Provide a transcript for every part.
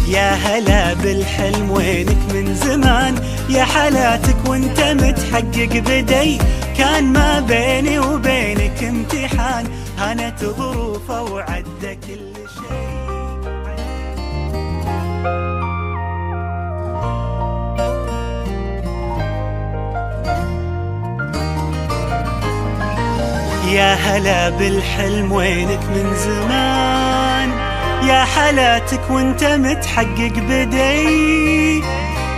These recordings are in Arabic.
يا هلا بالحلم وينك من زمان، يا حالاتك وانت متحقق بدي. كان ما بيني وبينك امتحان، هانت ظروفه وعدى كل شيء. يا هلا بالحلم وينك من زمان، يا حالاتك وانت متحقق بدي.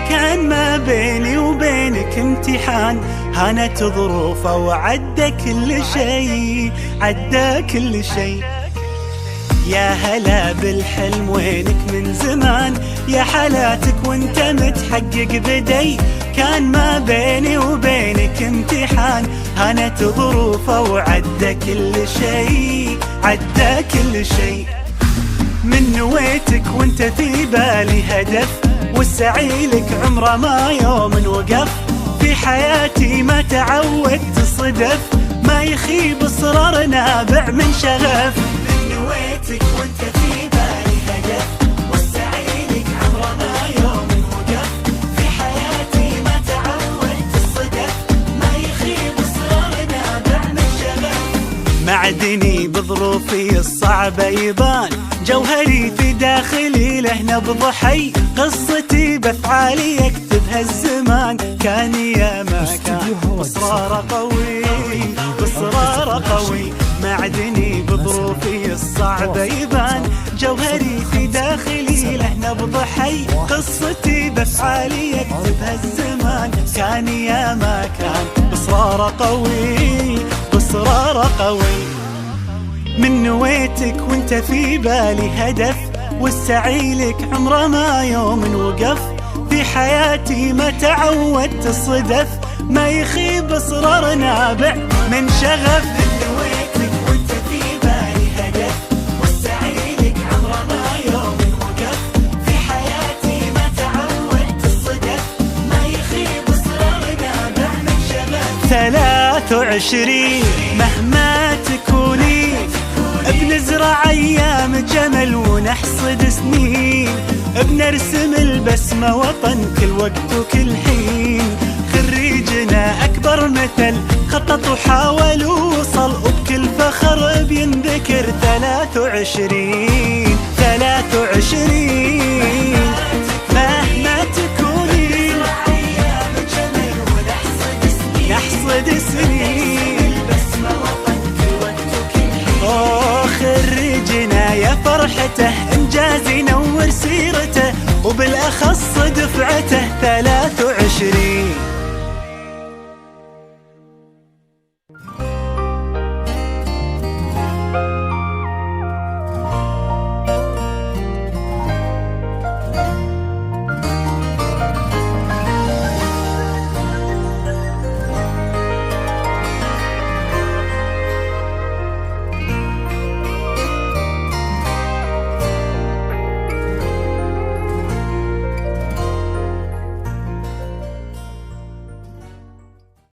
كان ما بيني وبينك امتحان، هانت ظروفه وعدى كل شيء، عدى كل شيء. يا هلا بالحلم وينك من زمان، يا حالاتك وانت متحقق بدي. كان ما بيني وبينك امتحان، هانت ظروفه وعدى كل شيء، عدى كل شيء. من نويتك وانت في بالي هدف، والسعي لك عمره ما يوم وقف. في حياتي ما تعودت صدف، ما يخيب اصرار نابع من شغف. من نويتك وانت في بالي هدف، والسعي لك عمره ما يوم وقف. في حياتي ما تعودت الصدف، ما يخيب اصرار نابع من شغف. معدني بظروفي الصعبة يبان، جوهري في داخلي له نبض حي. قصتي بافعالي يكتبها الزمان، كان يا ما كان اصرار قوي، اصرار قوي. معدني بظروفي الصعبة يبان، جوهري في داخلي له نبض حي. قصتي بافعالي يكتبها الزمان، كان يا ما كان اصرار قوي، اصرار قوي. من نويتك وانت في بالي هدف، والسعي لك عمره ما يوم وقف. في حياتي ما تعودت الصدف، ما يخيب اصرار نابع من شغف. من نويتك وانت في بالي هدف، والسعي لك عمره ما يوم وقف. في حياتي ما تعودت الصدف، ما يخيب اصرار نابع من شغف. 23 مهما تكوني، بنزرع ايام جمل ونحصد سنين. بنرسم البسمة وطن كل وقت وكل حين. خريجنا اكبر مثل، خطط وحاول ووصل، وبكل فخر بينذكر. 23 مهما تكوني، نحصد سنين. خريجنا يا فرحته، انجاز ينور سيرته، وبالاخص دفعته.